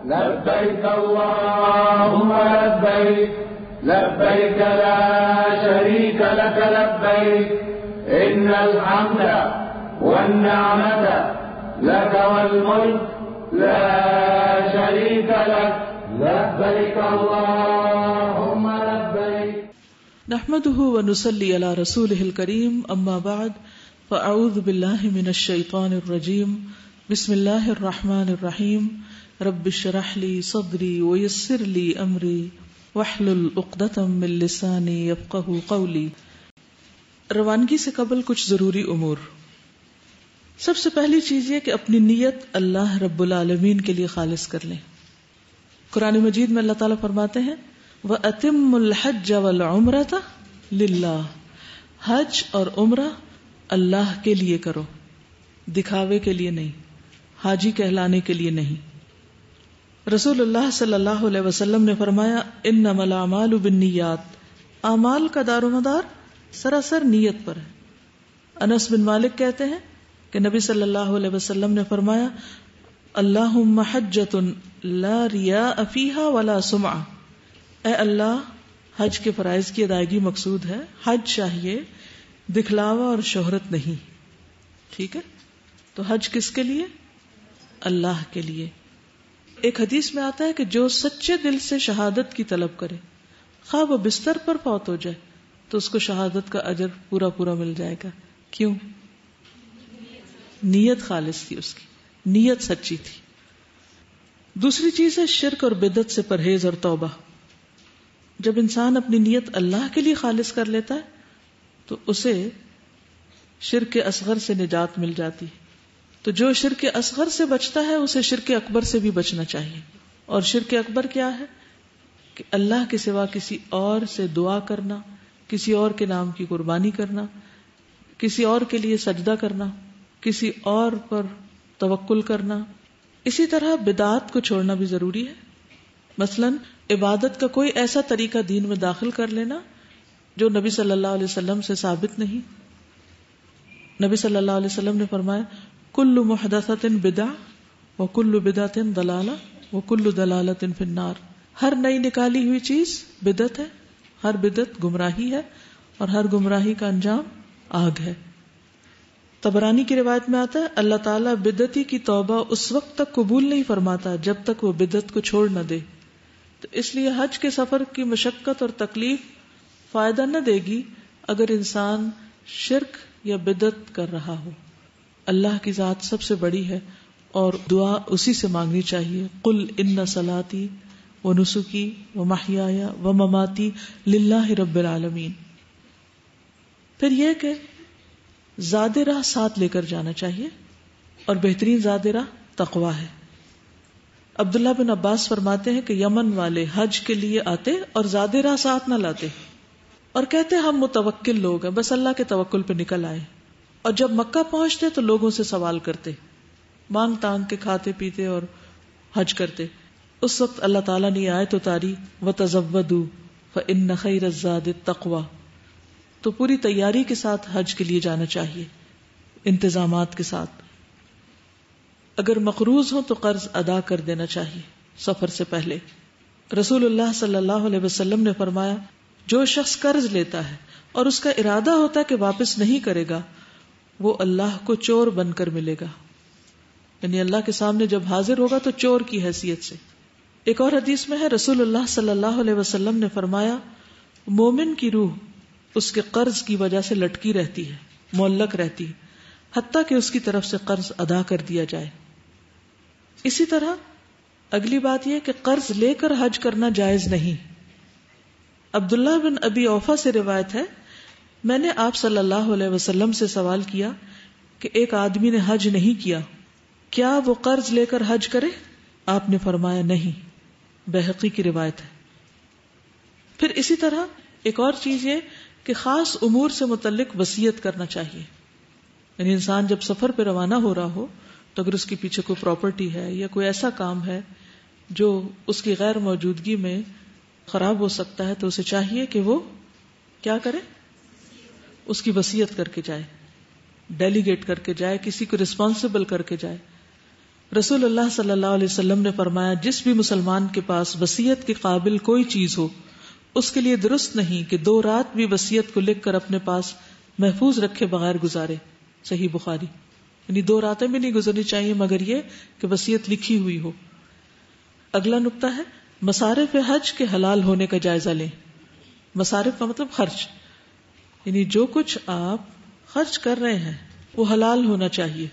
لبيك اللهم لبيك لبيك لا شريك لك لبيك إن الحمد والنعمة لك والملك لا شريك لك لبيك اللهم لبيك. نحمده ونصلي على رسوله الكريم اما بعد فاعوذ بالله من الشيطان الرجيم بسم الله الرحمن الرحيم رب اشرح لي صدري ويسر لي امري واحلل عقدة من لساني يفقهوا قولي. روانگی سے قبل کچھ ضروری امور. سب سے پہلی چیز یہ کہ اپنی نیت اللہ رب العالمین کے لیے خالص کر لیں. قرآن مجید میں اللہ تعالیٰ فرماتے ہیں وَأَتِمُّ الْحَجَّ وَالْعُمْرَةَ لِلَّهِ، حج اور عمرہ اللہ کے لیے کرو، دکھاوے کے لیے نہیں، حاجی کہلانے کے لیے نہیں. رسول اللہ صلی اللہ علیہ وسلم نے فرمایا انما الاعمال بالنیات، اعمال کا دار و مدار سراسر نیت پر ہے. انس بن مالک کہتے ہیں کہ نبی صلی اللہ علیہ وسلم نے فرمایا اللہم حجۃ لا ریاء فیہا ولا سمعہ، اے اللہ حج کے فرائض کی ادائیگی مقصود ہے، حج چاہیے، دکھلاوا اور شہرت نہیں. ٹھیک ہے، تو حج کس کے لیے؟ اللہ کے لیے. ایک حدیث میں آتا ہے کہ جو سچے دل سے شہادت کی طلب کرے، خواہ وہ بستر پر فوت ہو جائے تو اس کو شہادت کا اجر پورا پورا مل جائے گا. کیوں؟ نیت خالص تھی، اس کی نیت سچی تھی. دوسری چیز ہے شرک اور بدعت سے پرہیز اور توبہ. جب انسان اپنی نیت اللہ کے لیے خالص کر لیتا ہے تو اسے شرک اصغر سے نجات مل جاتی ہے. تو جو شرک اصغر سے بچتا ہے اسے شرک اکبر سے بھی بچنا چاہیے. اور شرک اکبر کیا ہے؟ کہ اللہ کے سوا کسی اور سے دعا کرنا، کسی اور کے نام کی قربانی کرنا، کسی اور کے لیے سجدہ کرنا، کسی اور پر توکل کرنا. اسی طرح بدعات کو چھوڑنا بھی ضروری ہے. مثلا عبادت کا کوئی ایسا طریقہ دین میں داخل کر لینا جو نبی صلی اللہ علیہ وسلم سے ثابت نہیں. نبی صلی اللہ علیہ وسلم نے فرمایا کل محدثۃ بدعہ وکل بدعۃ ضلالہ وکل ضلالۃ فی النار. ہر نئی نکالی ہوئی چیز بدعت ہے، ہر بدعت گمراہی ہے، اور ہر گمراہی کا انجام آگ ہے. طبرانی کی روایت میں آتا ہے اللہ تعالیٰ بدعتی کی توبہ اس وقت تک قبول نہیں فرماتا جب تک وہ بدعت کو چھوڑ نہ دے. تو اس لیے حج کے سفر کی مشقت اور تکلیف فائدہ نہ دے گی اگر انسان شرک یا بدعت کر رہا ہو. اللہ کی ذات سب سے بڑی ہے اور دعا اسی سے مانگنی چاہیے. قل ان صلاتی ونسکی ومحیایا ومماتی للہ رب العالمین. پھر یہ کہ زاد راہ ساتھ لے کر جانا چاہیے، اور بہترین زاد راہ تقویٰ ہے. عبداللہ بن عباس فرماتے ہیں کہ یمن والے حج کے لیے آتے اور زاد راہ ساتھ نہ لاتے اور کہتے ہم متوکل لوگ ہیں، بس اللہ کے توکل پہ نکل آئے. اور جب مکہ پہنچتے تو لوگوں سے سوال کرتے، مانگ تانگ کے کھاتے پیتے اور حج کرتے. اس وقت اللہ تعالیٰ نے آیت اتاری وَتَزَوَّدُوا فَإِنَّ خَيْرَ الزَّادِ التَّقْوَىٰ. تو پوری تیاری کے ساتھ حج کے لیے جانا چاہیے، انتظامات کے ساتھ. اگر مقروض ہو تو قرض ادا کر دینا چاہیے سفر سے پہلے. رسول اللہ صلی اللہ علیہ وسلم نے فرمایا جو شخص قرض لیتا ہے اور اس کا ارادہ ہوتا ہے کہ واپس نہیں کرے گا وہ اللہ کو چور بن کر ملے گا، یعنی اللہ کے سامنے جب حاضر ہوگا تو چور کی حیثیت سے. ایک اور حدیث میں ہے رسول اللہ صلی اللہ علیہ وسلم نے فرمایا مومن کی روح اس کے قرض کی وجہ سے لٹکی رہتی ہے، معلق رہتی ہے، حتیٰ کہ اس کی طرف سے قرض ادا کر دیا جائے. اسی طرح اگلی بات یہ کہ قرض لے کر حج کرنا جائز نہیں. عبداللہ بن ابی اوفا سے روایت ہے میں نے آپ صلی اللہ علیہ وسلم سے سوال کیا کہ ایک آدمی نے حج نہیں کیا، کیا وہ قرض لے کر حج کرے؟ آپ نے فرمایا نہیں. بہقی کی روایت ہے. پھر اسی طرح ایک اور چیز یہ کہ خاص امور سے متعلق وصیت کرنا چاہیے. یعنی انسان جب سفر پہ روانہ ہو رہا ہو تو اگر اس کے پیچھے کوئی پراپرٹی ہے یا کوئی ایسا کام ہے جو اس کی غیر موجودگی میں خراب ہو سکتا ہے تو اسے چاہیے کہ وہ کیا کرے، اس کی وصیت کر کے جائے، ڈیلیگیٹ کر کے جائے، کسی کو رسپانسبل کر کے جائے. رسول اللہ صلی اللہ علیہ وسلم نے فرمایا جس بھی مسلمان کے پاس وصیت کے قابل کوئی چیز ہو اس کے لیے درست نہیں کہ 2 رات بھی وصیت کو لکھ کر اپنے پاس محفوظ رکھے بغیر گزارے. صحیح بخاری. یعنی 2 راتیں بھی نہیں گزرنی چاہیے مگر یہ کہ وصیت لکھی ہوئی ہو. اگلا نقطہ ہے مصارف حج کے حلال ہونے کا جائزہ لیں. مصارف کا مطلب خرچ، یعنی جو کچھ آپ خرچ کر رہے ہیں وہ حلال ہونا چاہیے.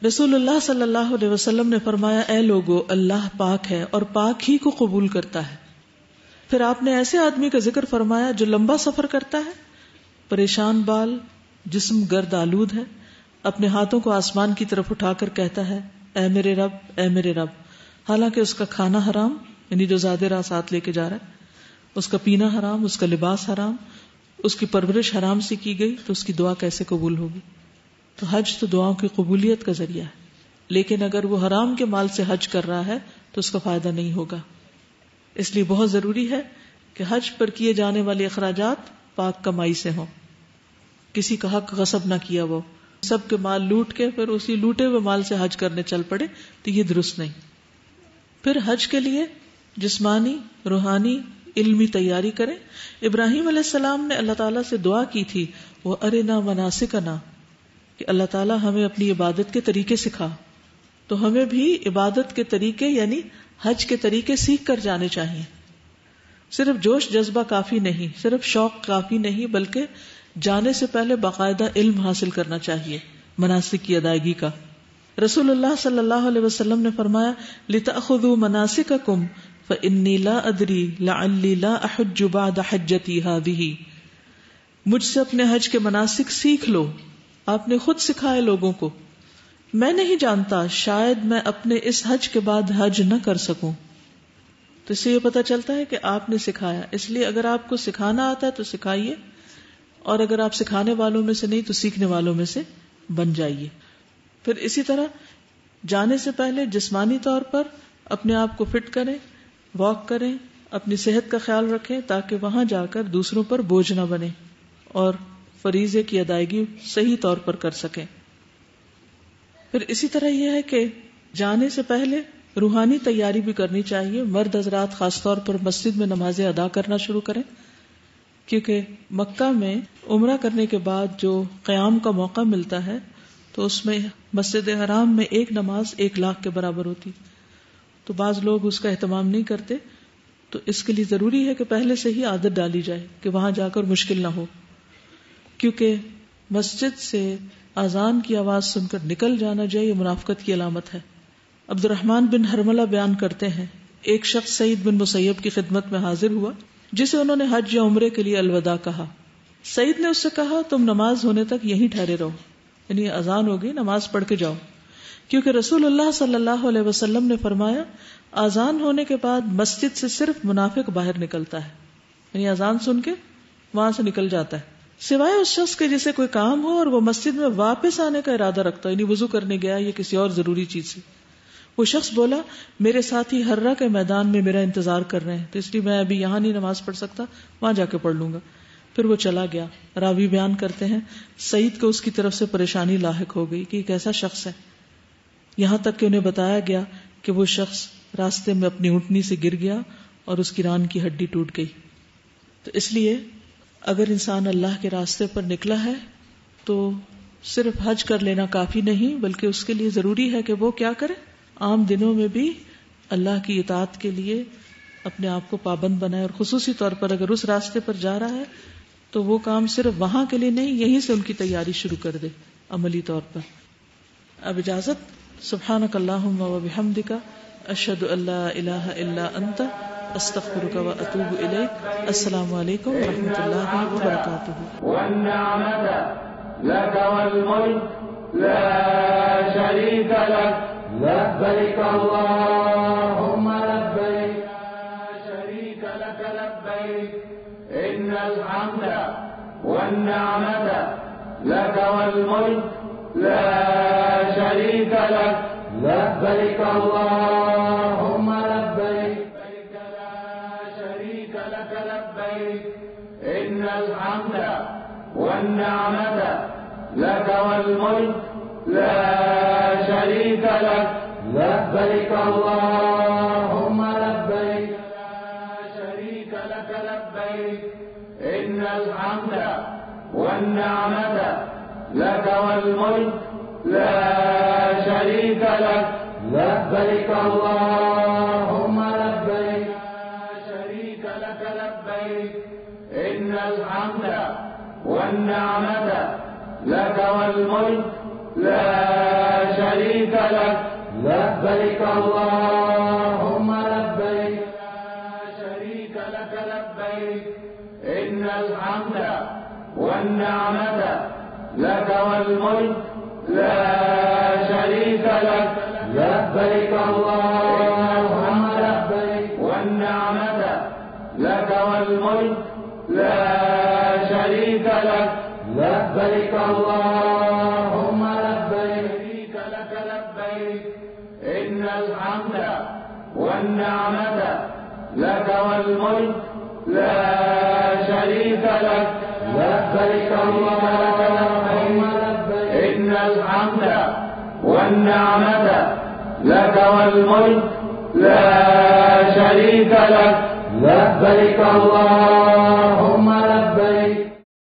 رسول اللہ صلی اللہ علیہ وسلم نے فرمایا اے لوگو اللہ پاک ہے اور پاک ہی کو قبول کرتا ہے. پھر آپ نے ایسے آدمی کا ذکر فرمایا جو لمبا سفر کرتا ہے، پریشان بال، جسم گرد آلود ہے، اپنے ہاتھوں کو آسمان کی طرف اٹھا کر کہتا ہے اے میرے رب اے میرے رب، حالانکہ اس کا کھانا حرام، یعنی جو زیادہ راہ ساتھ لے کے جا رہا ہے، اس کا پینا حرام، اس کا لباس حرام، اس کی پرورش حرام سے کی گئی، تو اس کی دعا کیسے قبول ہوگی؟ تو حج تو دعاؤں کی قبولیت کا ذریعہ ہے، لیکن اگر وہ حرام کے مال سے حج کر رہا ہے تو اس کا فائدہ نہیں ہوگا. اس لیے بہت ضروری ہے کہ حج پر کیے جانے والے اخراجات پاک کمائی سے ہوں، کسی کا حق غصب نہ کیا وہ، سب کے مال لوٹ کے پھر اسی لوٹے ہوئے مال سے حج کرنے چل پڑے تو یہ درست نہیں. پھر حج کے لیے جسمانی، روحانی، علمی تیاری کریں. ابراہیم علیہ السلام نے اللہ تعالیٰ سے دعا کی تھی وہ ارنا مناسکنا، کہ اللہ تعالیٰ ہمیں اپنی عبادت کے طریقے سکھا. تو ہمیں بھی عبادت کے طریقے یعنی حج کے طریقے سیکھ کر جانے چاہیے. صرف جوش جذبہ کافی نہیں، صرف شوق کافی نہیں، بلکہ جانے سے پہلے باقاعدہ علم حاصل کرنا چاہیے مناسک کی ادائیگی کا. رسول اللہ صلی اللہ علیہ وسلم نے فرمایا لِتَأْخُذُوا مَنَاسِكَكُمْ فَإِنِّي لَا أَدْرِي لَعَلِّي لَا أَحُجُّ بَعْدَ حَجَّتِي هَٰذِهِ. مجھ سے اپنے حج کے مناسک سیکھ لو. آپ نے خود سکھائے لوگوں کو. میں نہیں جانتا شاید میں اپنے اس حج کے بعد حج نہ کر سکوں. تو اس سے یہ پتہ چلتا ہے کہ آپ نے سکھایا. اس لیے اگر آپ کو سکھانا آتا ہے تو سکھائیے، اور اگر آپ سکھانے والوں میں سے نہیں تو سیکھنے والوں میں سے بن جائیے. پھر اسی طرح جانے سے پہلے جسمانی طور پر اپنے آپ کو فٹ کریں، واک کریں، اپنی صحت کا خیال رکھیں تاکہ وہاں جا کر دوسروں پر بوجھ نہ بنے اور فریضے کی ادائیگی صحیح طور پر کر سکیں. پھر اسی طرح یہ ہے کہ جانے سے پہلے روحانی تیاری بھی کرنی چاہیے. مرد حضرات خاص طور پر مسجد میں نمازیں ادا کرنا شروع کریں، کیونکہ مکہ میں عمرہ کرنے کے بعد جو قیام کا موقع ملتا ہے تو اس میں مسجد حرام میں 1 نماز 1 لاکھ کے برابر ہوتی. تو بعض لوگ اس کا اہتمام نہیں کرتے، تو اس کے لیے ضروری ہے کہ پہلے سے ہی عادت ڈالی جائے کہ وہاں جا کر مشکل نہ ہو. کیونکہ مسجد سے اذان کی آواز سن کر نکل جانا جو یہ منافقت کی علامت ہے. عبد الرحمن بن حرملہ بیان کرتے ہیں ایک شخص سعید بن مسیب کی خدمت میں حاضر ہوا جسے انہوں نے حج یا عمرے کے لیے الوداع کہا. سعید نے اس سے کہا تم نماز ہونے تک یہیں ٹھہرے رہو، یعنی اذان ہوگی نماز پڑھ کے جاؤ، کیونکہ رسول اللہ صلی اللہ علیہ وسلم نے فرمایا اذان ہونے کے بعد مسجد سے صرف منافق باہر نکلتا ہے، یعنی اذان سن کے وہاں سے نکل جاتا ہے، سوائے اس شخص کے جسے کوئی کام ہو اور وہ مسجد میں واپس آنے کا ارادہ رکھتا ہے، یعنی وضو کرنے گیا یا کسی اور ضروری چیز سے. وہ شخص بولا میرے ساتھی ہررا کے میدان میں میرا انتظار کر رہے ہیں، تو اس لیے میں ابھی یہاں نہیں نماز پڑھ سکتا، وہاں جا کے پڑھ لوں گا. پھر وہ چلا گیا. راوی بیان کرتے ہیں سعید کو اس کی طرف سے پریشانی لاحق ہو گئی کہ ایک ایسا شخص ہے، یہاں تک کہ انہیں بتایا گیا کہ وہ شخص راستے میں اپنی اونٹنی سے گر گیا اور اس کی ران کی ہڈی ٹوٹ گئی. تو اس لیے اگر انسان اللہ کے راستے پر نکلا ہے تو صرف حج کر لینا کافی نہیں، بلکہ اس کے لیے ضروری ہے کہ وہ کیا کرے، عام دنوں میں بھی اللہ کی اطاعت کے لیے اپنے آپ کو پابند بنائے، اور خصوصی طور پر اگر اس راستے پر جا رہا ہے تو وہ کام صرف وہاں کے لیے نہیں، یہیں سے ان کی تیاری شروع کر دے عملی طور پر. اب اجازت. سبحانک اللہم و بحمدک اشہد ان لا الہ الا انت استغفرک و اتوب الیک. السلام علیکم و رحمۃ اللہ وبرکاتہ. والنعمة لك والملك لا شريك لك لبيك اللهم لبيك لا شريك لك لبيك إن الحمد والنعمة لك والملك لا شريك لك لبيك اللهم لبيك لا شريك لك لبيك إن الحمد والنعمة لك والملك لا شريك لك لبيك اللهم لبيك لا شريك لك لبيك إن الحمد والنعمة لك والملك لا شريك لك لبيك اللهم لبيك لا شريك لك لبيك إن الحمد والنعمة لك والملك لا شريك لك لبيك اللهم لبيك لا شريك لك لبيك إن الحمد والنعمة لك والملك لا شريك لك لبيك اللهم لبيك والنعمة لك والملك لا شريك لك لبيك اللهم لبيك لك لبيك إن الحمد والنعمة لك والملك لا شريك لك لبيك اللهم لبيك إن الحمد والنعمة لك والملك لا شريك لك لبيك اللهم لبيك